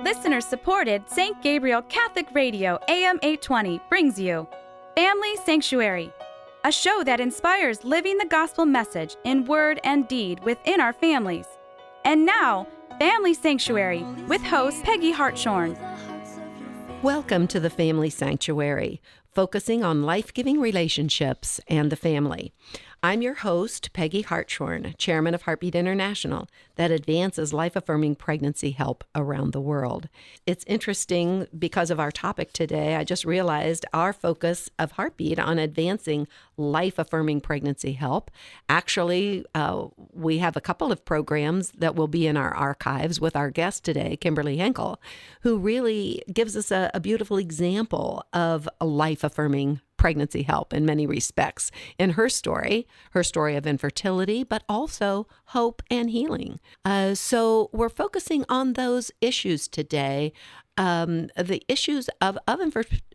Listener-supported St. Gabriel Catholic Radio AM 820 brings you Family Sanctuary, a show that inspires living the gospel message in word and deed within our families. And now, Family Sanctuary with host Peggy Hartshorn. Welcome to the Family Sanctuary, focusing on life-giving relationships and the family. I'm your host, Peggy Hartshorn, chairman of Heartbeat International, that advances life-affirming pregnancy help around the world. It's interesting because of our topic today. I just realized our focus of Heartbeat on advancing life-affirming pregnancy help. Actually, we have a couple of programs that will be in our archives with our guest today, Kimberly Henkel, who really gives us a beautiful example of life-affirming pregnancy help in many respects. In her story of infertility, but also hope and healing. So we're focusing on those issues today, the issues of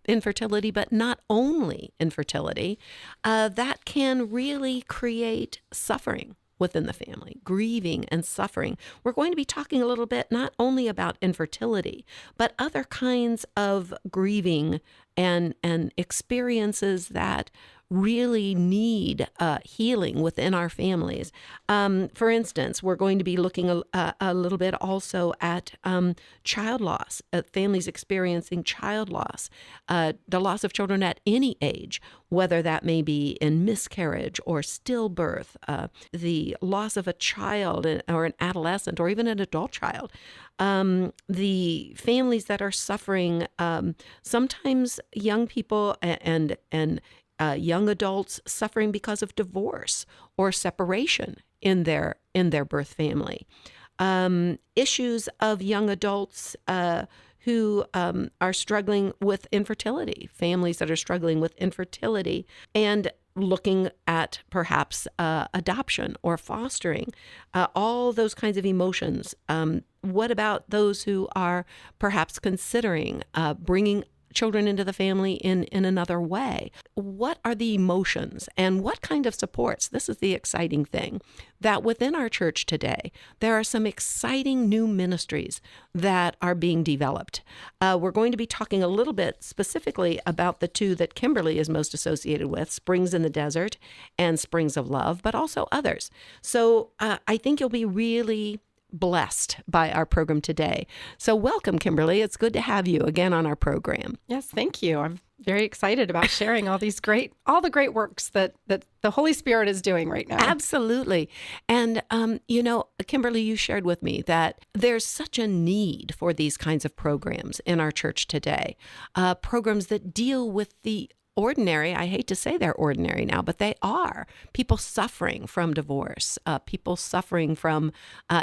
infertility, but not only infertility, that can really create suffering within the family, grieving and suffering. We're going to be talking a little bit not only about infertility, but other kinds of grieving and experiences that really need healing within our families. For instance, we're going to be looking a little bit also at child loss, families experiencing child loss, the loss of children at any age, whether that may be in miscarriage or stillbirth, the loss of a child or an adolescent or even an adult child. The families that are suffering, sometimes young people and young adults suffering because of divorce or separation in their birth family. Issues of young adults who are struggling with infertility, families that are struggling with infertility, and looking at perhaps adoption or fostering, all those kinds of emotions. What about those who are perhaps considering bringing children into the family in another way? What are the emotions and what kind of supports? This is the exciting thing, that within our church today, there are some exciting new ministries that are being developed. We're going to be talking a little bit specifically about the two that Kimberly is most associated with, Springs in the Desert and Springs of Love, but also others. So I think you'll be really blessed by our program today. So welcome, Kimberly. It's good to have you again on our program. Yes, thank you. I'm very excited about sharing all the great works that the Holy Spirit is doing right now. Absolutely. And, Kimberly, you shared with me that there's such a need for these kinds of programs in our church today, programs that deal with the ordinary. I hate to say they're ordinary now, but they are. People suffering from divorce, people suffering from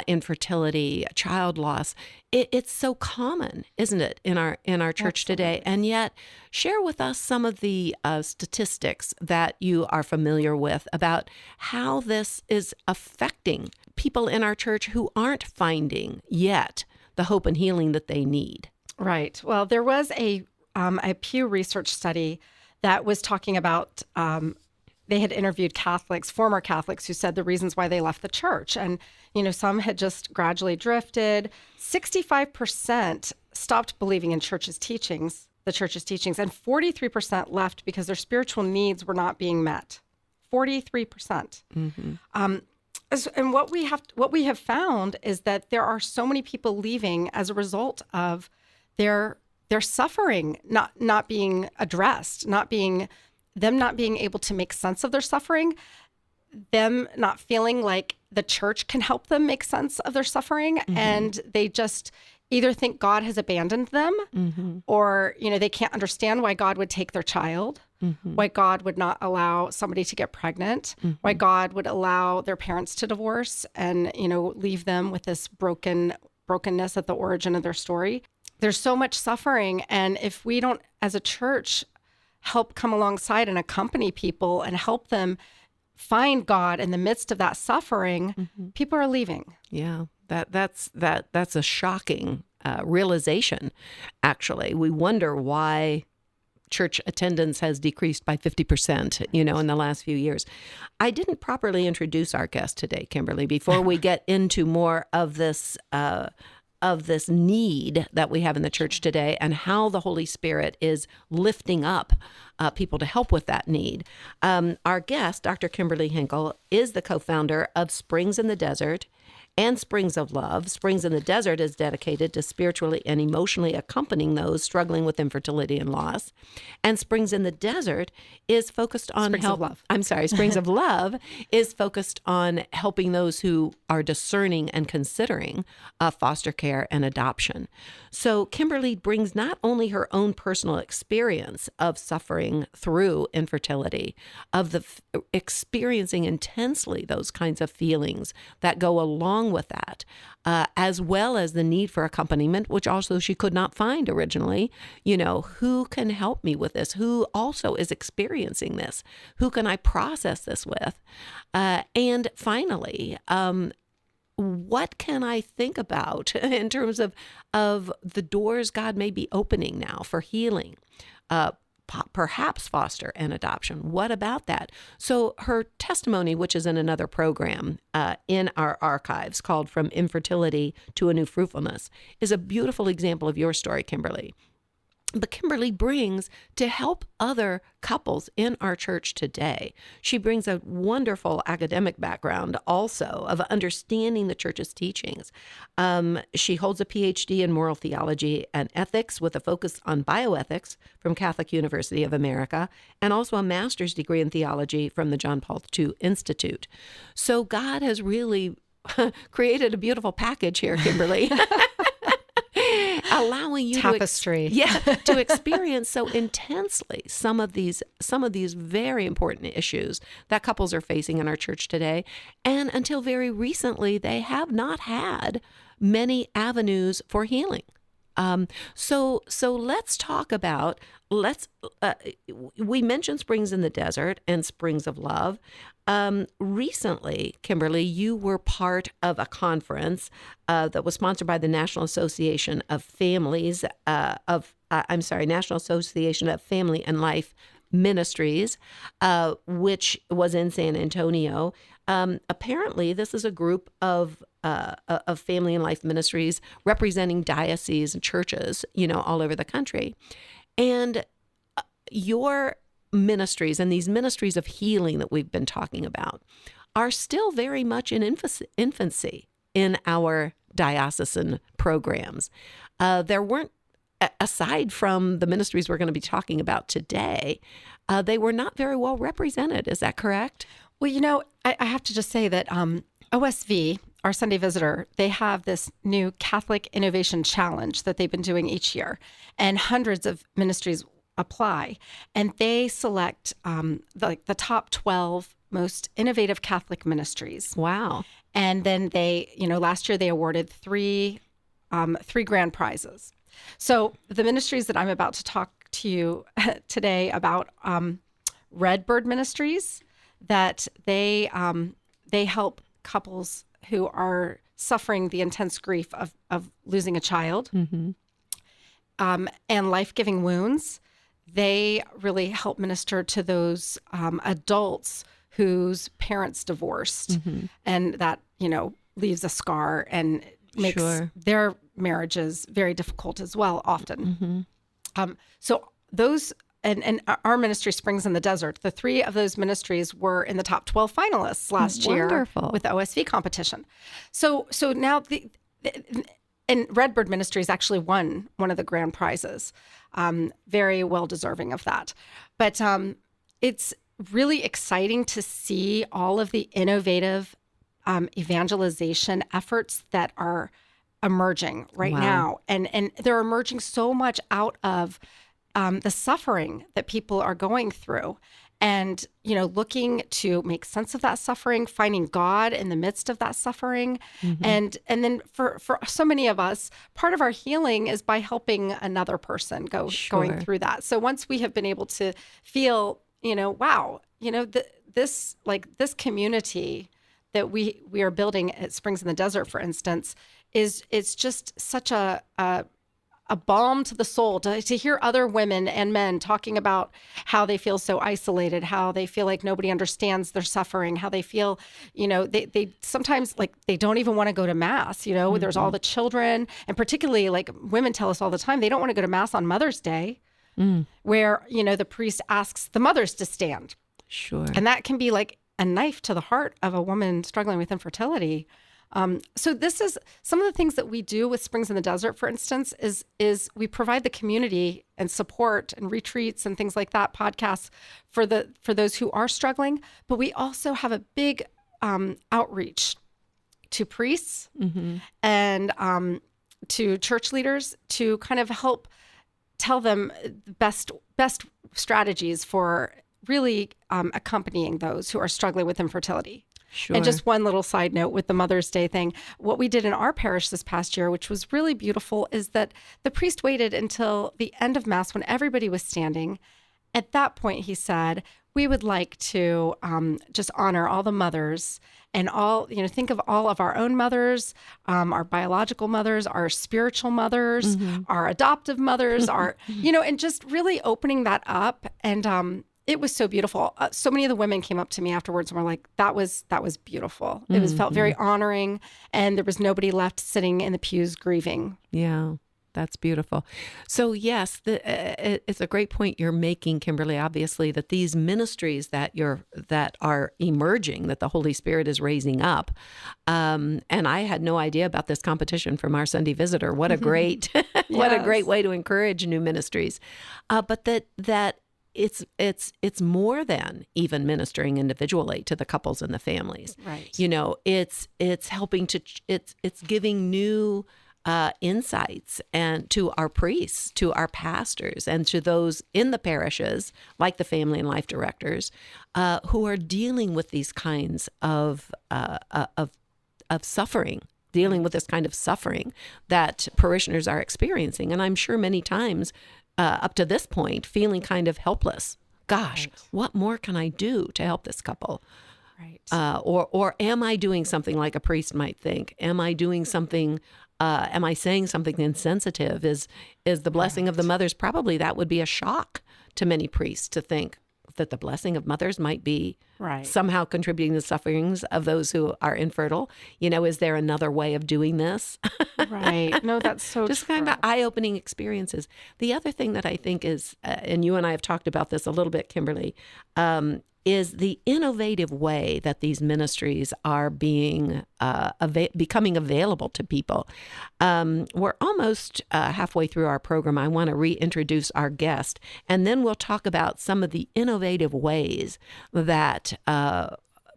infertility, child loss. It's so common, isn't it, in our church today? And yet, share with us some of the statistics that you are familiar with about how this is affecting people in our church who aren't finding yet the hope and healing that they need. Right. Well, there was a Pew Research study that was talking about, they had interviewed Catholics, former Catholics, who said the reasons why they left the church. And, some had just gradually drifted. 65% stopped believing in the church's teachings, and 43% left because their spiritual needs were not being met. 43%. Mm-hmm. And what we have found is that there are so many people leaving as a result of their suffering not being addressed, not being able to make sense of their suffering, them not feeling like the church can help them make sense of their suffering, mm-hmm. and they just either think God has abandoned them, mm-hmm. or they can't understand why God would take their child, mm-hmm. why God would not allow somebody to get pregnant, mm-hmm. why God would allow their parents to divorce and leave them with this brokenness at the origin of their story. There's so much suffering, and if we don't, as a church, help come alongside and accompany people and help them find God in the midst of that suffering, mm-hmm. people are leaving. Yeah, that's a shocking realization. Actually, we wonder why church attendance has decreased by 50%, in the last few years. I didn't properly introduce our guest today, Kimberly, before we get into more of this this need that we have in the church today, and how the Holy Spirit is lifting up people to help with that need. Our guest, Dr. Kimberly Henkel, is the co-founder of Springs in the Desert and Springs of Love. Springs in the Desert is dedicated to spiritually and emotionally accompanying those struggling with infertility and loss. And Springs in the Desert is focused on Springs of Love is focused on helping those who are discerning and considering foster care and adoption. So Kimberly brings not only her own personal experience of suffering through infertility, of experiencing intensely those kinds of feelings that go along with that, as well as the need for accompaniment, which also she could not find originally. Who can help me with this? Who also is experiencing this? Who can I process this with? And finally, what can I think about in terms of the doors God may be opening now for healing? Perhaps foster and adoption. What about that? So her testimony, which is in another program in our archives called From Infertility to a New Fruitfulness, is a beautiful example of your story, Kimberly. But Kimberly brings to help other couples in our church today. She brings a wonderful academic background also of understanding the church's teachings. She holds a PhD in moral theology and ethics with a focus on bioethics from Catholic University of America, and also a master's degree in theology from the John Paul II Institute. So God has really created a beautiful package here, Kimberly. Allowing you tapestry to experience so intensely some of these very important issues that couples are facing in our church today. And until very recently, they have not had many avenues for healing. So let's talk about, we mentioned Springs in the Desert and Springs of Love. Recently, Kimberly, you were part of a conference that was sponsored by the National Association of Families National Association of Family and Life Ministries, which was in San Antonio. Apparently, this is a group of family and life ministries representing dioceses and churches, all over the country. And your ministries and these ministries of healing that we've been talking about are still very much in infancy in our diocesan programs. There weren't, aside from the ministries we're going to be talking about today, they were not very well represented. Is that correct? Well, I have to just say that OSV, our Sunday Visitor, they have this new Catholic Innovation Challenge that they've been doing each year, and hundreds of ministries apply, and they select the top 12 most innovative Catholic ministries. Wow. And then they, last year they awarded three grand prizes. So the ministries that I'm about to talk to you today about, Redbird Ministries, that they help couples who are suffering the intense grief of losing a child, mm-hmm. And Life-Giving Wounds. They really help minister to those adults whose parents divorced, mm-hmm. and that, leaves a scar and makes their marriages very difficult as well, often. Mm-hmm. So those, and our ministry, Springs in the Desert, the three of those ministries were in the top 12 finalists last year with the OSV competition. So now and Redbird Ministries actually won one of the grand prizes. Very well deserving of that. But it's really exciting to see all of the innovative evangelization efforts that are emerging right now. And they're emerging so much out of the suffering that people are going through. And, looking to make sense of that suffering, finding God in the midst of that suffering. Mm-hmm. And then for so many of us, part of our healing is by helping another person going through that. So once we have been able to feel, wow, this community that we are building at Springs in the Desert, for instance, it's just such a a balm to the soul to hear other women and men talking about how they feel so isolated, how they feel like nobody understands their suffering, how they feel, they sometimes like they don't even want to go to mass. There's all the children, and particularly like women tell us all the time, they don't want to go to mass on Mother's Day, where, the priest asks the mothers to stand. Sure. And that can be like a knife to the heart of a woman struggling with infertility. So this is some of the things that we do with Springs in the Desert, for instance, is we provide the community and support and retreats and things like that, podcasts for those who are struggling. But we also have a big outreach to priests and to church leaders to kind of help tell them best strategies for really accompanying those who are struggling with infertility. Sure. And just one little side note with the Mother's Day thing, what we did in our parish this past year, which was really beautiful, is that the priest waited until the end of Mass when everybody was standing. At that point, he said, we would like to just honor all the mothers and think of all of our own mothers, our biological mothers, our spiritual mothers, our adoptive mothers, and just really opening that up. And it was so beautiful. So many of the women came up to me afterwards and were like, that was beautiful. It felt very honoring, and there was nobody left sitting in the pews grieving. Yeah, that's beautiful. So yes, it's a great point you're making, Kimberly, obviously, that these ministries that are emerging, that the Holy Spirit is raising up. And I had no idea about this competition from our Sunday visitor. What a great, what a great way to encourage new ministries. But that it's more than even ministering individually to the couples and the families. Right. It's helping it's giving new insights and to our priests, to our pastors, and to those in the parishes, like the family and life directors, who are dealing with these kinds of suffering, dealing with this kind of suffering that parishioners are experiencing. And I'm sure many times, up to this point, feeling kind of helpless. Gosh, what more can I do to help this couple? Right. Or am I doing something like a priest might think? Am I doing something? Am I saying something insensitive? Is the blessing of the mothers? Probably that would be a shock to many priests to think that the blessing of mothers might be somehow contributing to the sufferings of those who are infertile. Is there another way of doing this? Right. No, that's so just true. kind of eye-opening experiences. The other thing that I think is, and you and I have talked about this a little bit, Kimberly, is the innovative way that these ministries are becoming available to people. We're almost halfway through our program. I want to reintroduce our guest, and then we'll talk about some of the innovative ways that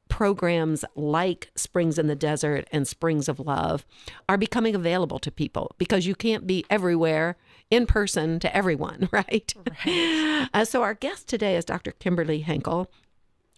programs like Springs in the Desert and Springs of Love are becoming available to people, because you can't be everywhere in person to everyone, right? So our guest today is Dr. Kimberly Henkel.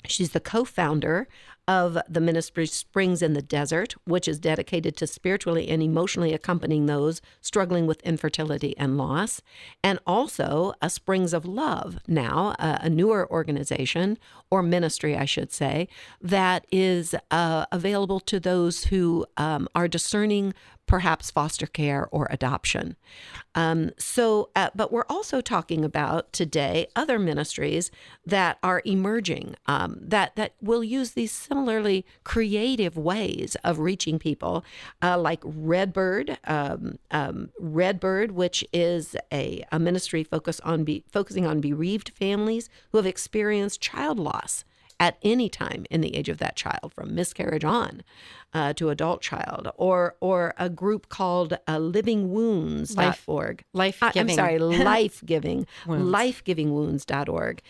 She's the co-founder of the ministry Springs in the Desert, which is dedicated to spiritually and emotionally accompanying those struggling with infertility and loss, and also a Springs of Love now, a newer organization, or ministry, I should say, that is available to those who are discerning perhaps foster care or adoption. But we're also talking about today other ministries that are emerging that will use these similarly creative ways of reaching people, like Redbird, which is a ministry focusing on bereaved families who have experienced child loss at any time in the age of that child, from miscarriage on to adult child, or a group called livingwounds.org. lifegivingwounds.org,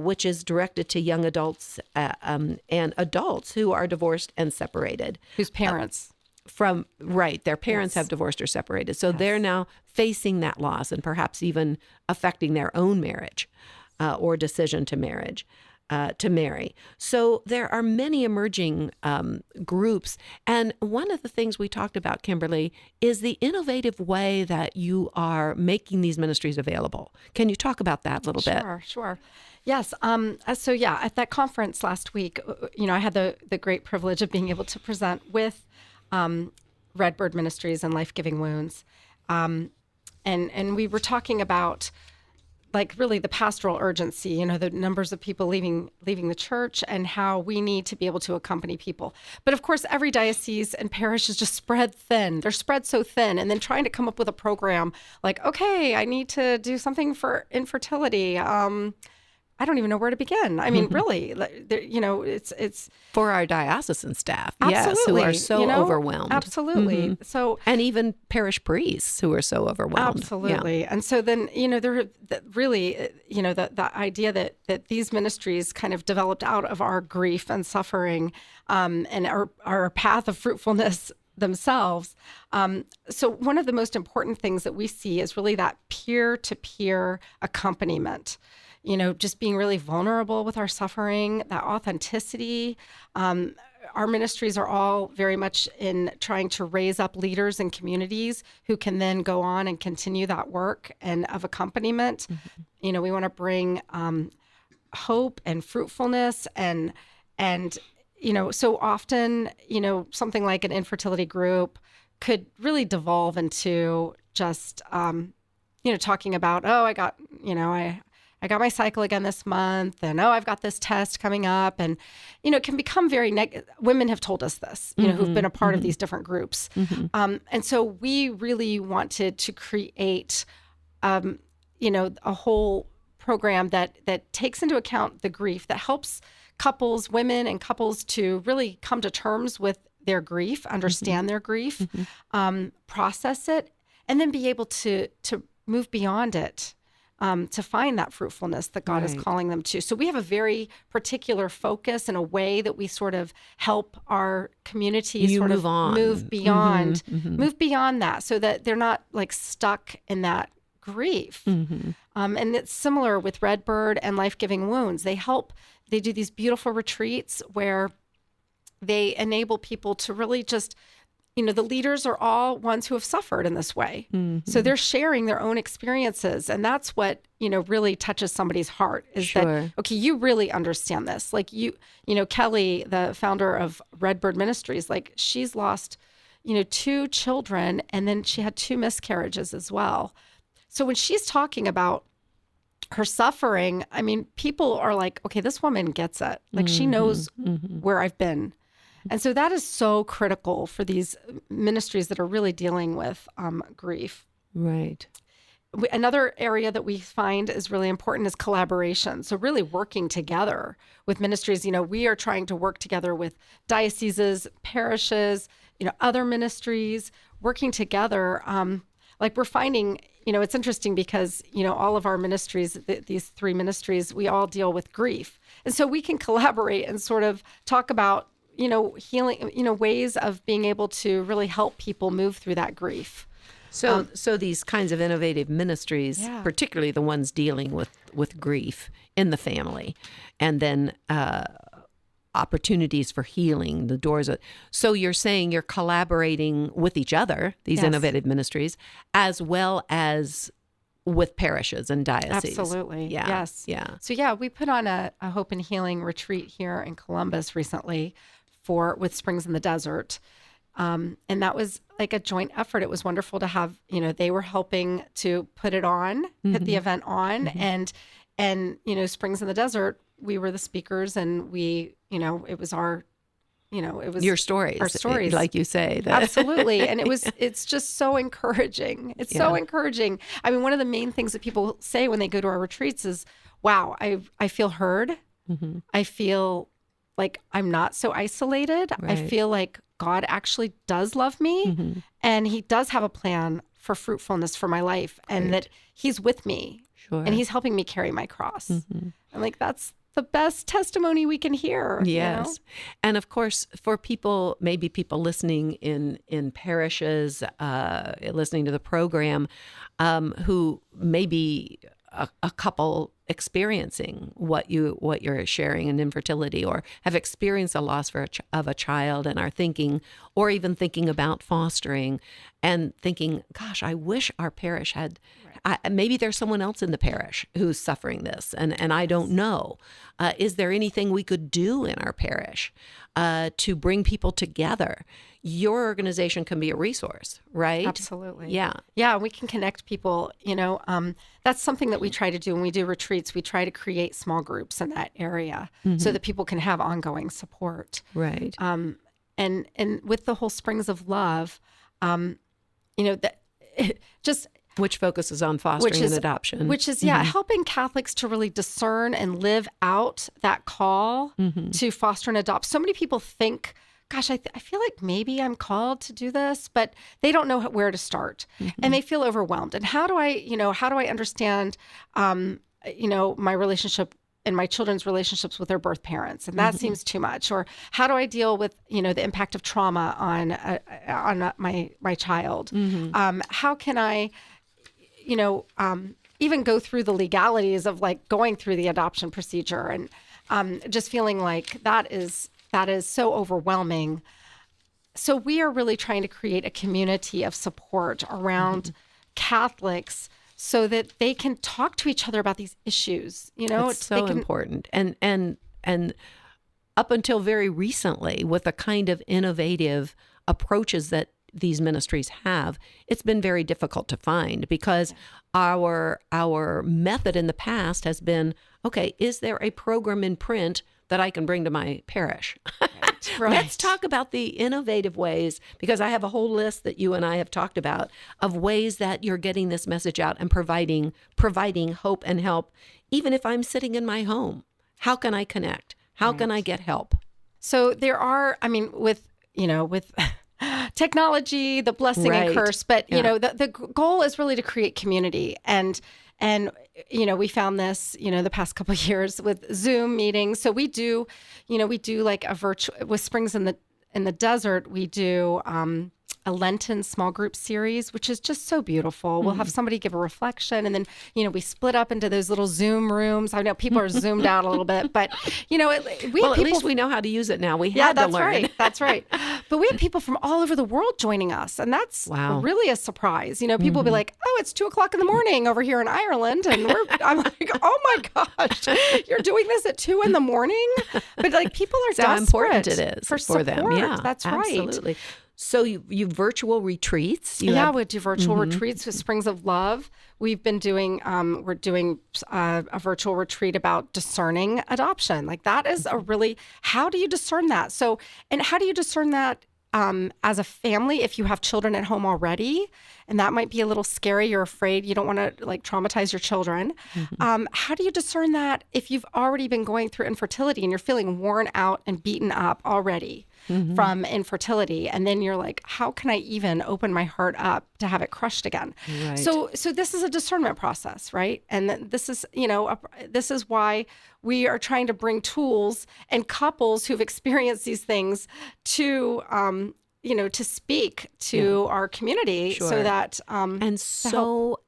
which is directed to young adults and adults who are divorced and separated. Whose parents. Their parents have divorced or separated. So they're now facing that loss and perhaps even affecting their own marriage or decision to marry. So there are many emerging groups. And one of the things we talked about, Kimberly, is the innovative way that you are making these ministries available. Can you talk about that a little bit? Sure. Yes. So at that conference last week, I had the great privilege of being able to present with Redbird Ministries and Life Giving Wounds. And we were talking about like really the pastoral urgency, you know, the numbers of people leaving the church and how we need to be able to accompany people. But of course, every diocese and parish is just spread thin. They're spread so thin. And then trying to come up with a program like, okay, I need to do something for infertility. I don't even know where to begin. I mean, really, you know, it's for our diocesan staff, absolutely, yes, who are so you know, overwhelmed. Absolutely. So, and even parish priests who are so overwhelmed. Absolutely. Yeah. And so then, you know, really, you know, the idea that these ministries kind of developed out of our grief and suffering, and our path of fruitfulness themselves. So one of the most important things that we see is really that peer-to-peer accompaniment. You know, just being really vulnerable with our suffering, that authenticity. Our ministries are all very much in trying to raise up leaders in communities who can then go on and continue that work and of accompaniment. Mm-hmm. You know, we want to bring hope and fruitfulness and you know, so often, you know, something like an infertility group could really devolve into just, you know, talking about, oh, I got my cycle again this month, and I've got this test coming up, and you know, it can become very women have told us this, you know, who've been a part of these different groups, and so we really wanted to create, you know, a whole program that takes into account the grief, that helps couples, women and couples, to really come to terms with their grief, understand their grief, process it, and then be able to move beyond it. To find that fruitfulness that God is calling them to. So we have a very particular focus and a way that we sort of help our community move beyond that, so that they're not like stuck in that grief. And it's similar with Redbird and Life Giving Wounds. They do these beautiful retreats where they enable people to really just, you know, the leaders are all ones who have suffered in this way. So they're sharing their own experiences. And that's what, you know, really touches somebody's heart is that, okay, you really understand this. Like you know, Kelly, the founder of Redbird Ministries, like she's lost, you know, 2 children, and then she had 2 miscarriages as well. So when she's talking about her suffering, I mean, people are like, okay, this woman gets it. Like she knows where I've been. And so that is so critical for these ministries that are really dealing with grief. Right. Another area that we find is really important is collaboration. So really working together with ministries. You know, we are trying to work together with dioceses, parishes, you know, other ministries, working together. Like we're finding, you know, it's interesting because, you know, all of our ministries, these 3 ministries, we all deal with grief. And so we can collaborate and sort of talk about, you know, healing, you know, ways of being able to really help people move through that grief. So these kinds of innovative ministries, particularly the ones dealing with grief in the family, and then opportunities for healing, the doors. So you're saying you're collaborating with each other, these innovative ministries, as well as with parishes and dioceses. Absolutely. Yeah. Yes. Yeah. So we put on a Hope and Healing retreat here in Columbus recently with Springs in the Desert. And that was like a joint effort. It was wonderful to have, you know, they were helping to put it on, put the event on, and, you know, Springs in the Desert, we were the speakers, and we, you know, it was our, you know, it was your stories, our stories, like you say. Absolutely. And it's just so encouraging. It's so encouraging. I mean, one of the main things that people say when they go to our retreats is, wow, I feel heard. I feel like I'm not so isolated. I feel like God actually does love me, and he does have a plan for fruitfulness for my life, and that he's with me, and he's helping me carry my cross. And like, that's the best testimony we can hear. Yes. You know? And of course, for people, maybe people listening in parishes, listening to the program, who maybe a couple experiencing what you're sharing in infertility, or have experienced a loss of a child and are thinking, or even thinking about fostering, and thinking, gosh, I wish our parish had maybe there's someone else in the parish who's suffering this, and I don't know. Is there anything we could do in our parish to bring people together? Your organization can be a resource, right? Absolutely. Yeah. Yeah, we can connect people. That's something that we try to do when we do retreats. We try to create small groups in that area so that people can have ongoing support. Right. And with the whole Springs of Love, that just which focuses on fostering and adoption. Which is, helping Catholics to really discern and live out that call to foster and adopt. So many people think, gosh, I feel like maybe I'm called to do this, but they don't know where to start. And they feel overwhelmed. And how do I understand, my relationship and my children's relationships with their birth parents, and that seems too much. Or how do I deal with the impact of trauma on my child? How can I, even go through the legalities of like going through the adoption procedure, and just feeling like that is so overwhelming. So we are really trying to create a community of support around Catholics, so that they can talk to each other about these issues. It's so important. And up until very recently, with the kind of innovative approaches that these ministries have, it's been very difficult to find, because our method in the past has been, okay, is there a program in print that I can bring to my parish? Right. Let's talk about the innovative ways, because I have a whole list that you and I have talked about of ways that you're getting this message out and providing hope and help. Even if I'm sitting in my home, how can I connect? How can I get help? So there are, with technology, the blessing and curse, but the goal is really to create community. And we found this, the past couple of years with Zoom meetings. So we do like a virtual, with Springs in the Desert, we do a Lenten small group series, which is just so beautiful. We'll have somebody give a reflection, and then, we split up into those little Zoom rooms. I know people are zoomed out a little bit, but, at least we know how to least we know how to use it now. We had to learn. Right. That's right. But we have people from all over the world joining us, and that's really a surprise. People will be like, oh, it's 2:00 in the morning over here in Ireland. And I'm like, oh my gosh, you're doing this at 2 a.m. But like, people are desperate how important it is for them. Yeah, that's right. Absolutely. So you virtual retreats? We do virtual retreats with Springs of Love. We've been doing, we're doing a virtual retreat about discerning adoption. Like, that is how do you discern that? So, and how do you discern that as a family if you have children at home already? And that might be a little scary. You're afraid, you don't want to like traumatize your children. How do you discern that if you've already been going through infertility and you're feeling worn out and beaten up already from infertility? And then you're like, how can I even open my heart up to have it crushed again? Right. So this is a discernment process, right? And this is, this is why we are trying to bring tools and couples who've experienced these things to, to speak to our community, so that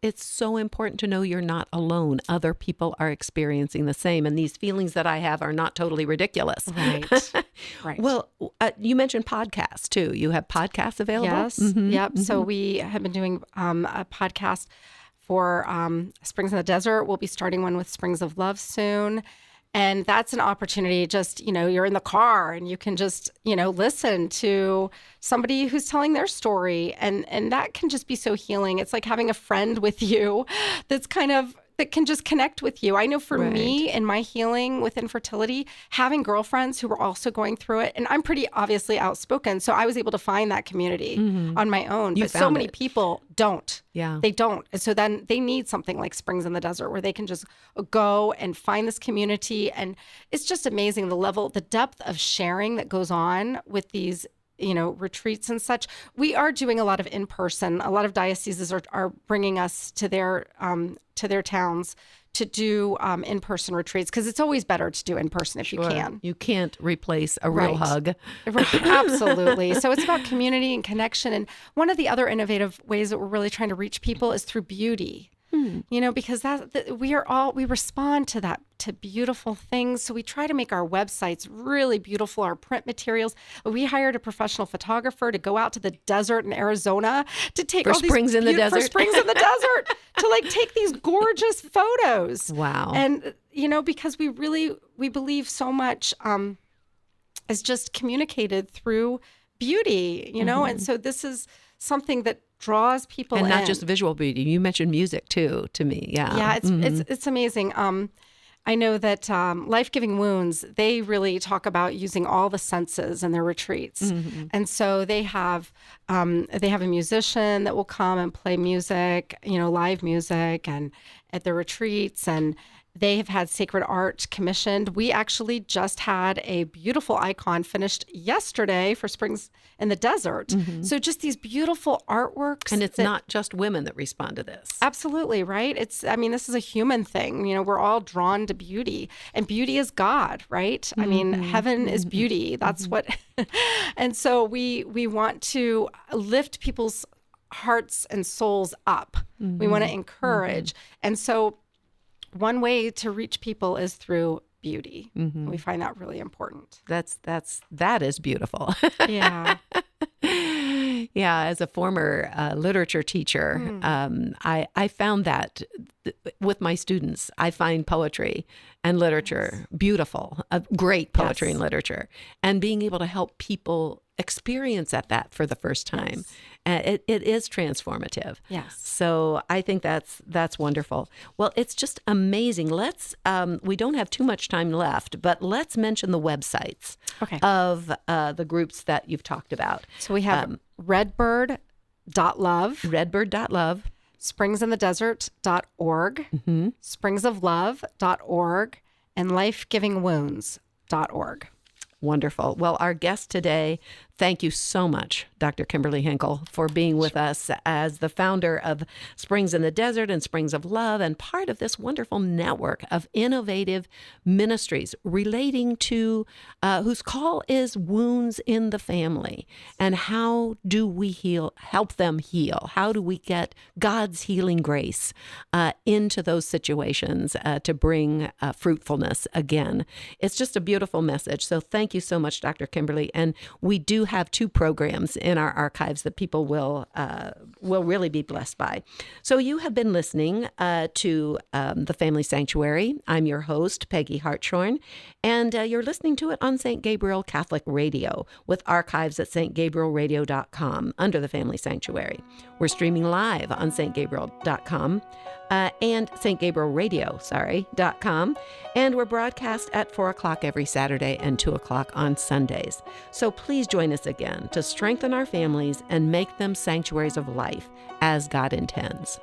it's so important to know you're not alone. Other people are experiencing the same, and these feelings that I have are not totally ridiculous. Right. Right. Well, you mentioned podcasts too. You have podcasts available? Yes. Yep. So we have been doing a podcast for Springs in the Desert. We'll be starting one with Springs of Love soon. And that's an opportunity, just, you're in the car and you can just, listen to somebody who's telling their story. And that can just be so healing. It's like having a friend with you that can just connect with you. I know for me in my healing with infertility, having girlfriends who were also going through it, and I'm pretty obviously outspoken, so I was able to find that community on my own. But so many people don't. Yeah. They don't. And so then they need something like Springs in the Desert, where they can just go and find this community. And it's just amazing the depth of sharing that goes on with these retreats and such. We are doing a lot of in-person. A lot of dioceses are bringing us to their towns to do in-person retreats, because it's always better to do in-person if you can. You can't replace a real hug. Right. Absolutely. So it's about community and connection. And one of the other innovative ways that we're really trying to reach people is through beauty. Because we respond to that, to beautiful things. So we try to make our websites really beautiful, our print materials. We hired a professional photographer to go out to the desert in Arizona to take For all these springs in the desert. For springs in the desert to take these gorgeous photos. Wow. And, because we believe so much is just communicated through beauty, and so this is something that draws people in. And not just visual beauty. You mentioned music too, to me. Yeah. Yeah, it's amazing. I know that Life Giving Wounds, they really talk about using all the senses in their retreats. And so they have a musician that will come and play music, live music and at the retreats, and they have had sacred art commissioned. We actually just had a beautiful icon finished yesterday for Springs in the Desert. So just these beautiful artworks. And it's not just women that respond to this. Absolutely, right? This is a human thing. We're all drawn to beauty, and beauty is God, right? Heaven is beauty. That's what. And so we want to lift people's hearts and souls up. We want to encourage. And so one way to reach people is through beauty. We find that really important. That is beautiful. Yeah. Yeah, as a former literature teacher, I found that with my students, I find poetry and literature beautiful, great poetry and literature, and being able to help people experience that for the first time. It is transformative. Yes. So I think that's wonderful. Well, it's just amazing. Let's we don't have too much time left, but let's mention the websites of the groups that you've talked about. So we have redbird.love, springsinthedesert.org, springsoflove.org, and lifegivingwounds.org. Wonderful. Well, our guest today, thank you so much, Dr. Kimberly Henkel, for being with us as the founder of Springs in the Desert and Springs of Love, and part of this wonderful network of innovative ministries relating to whose call is wounds in the family. And how do we help them heal? How do we get God's healing grace into those situations to bring fruitfulness again? It's just a beautiful message. So thank you so much, Dr. Kimberly. And we do have 2 programs in our archives that people will really be blessed by. So you have been listening to The Family Sanctuary. I'm your host, Peggy Hartshorn, and you're listening to it on St. Gabriel Catholic Radio with archives at stgabrielradio.com under The Family Sanctuary. We're streaming live on stgabriel.com and stgabrielradio.com, and we're broadcast at 4 o'clock every Saturday and 2 o'clock on Sundays. So please join us again to strengthen our families and make them sanctuaries of life as God intends.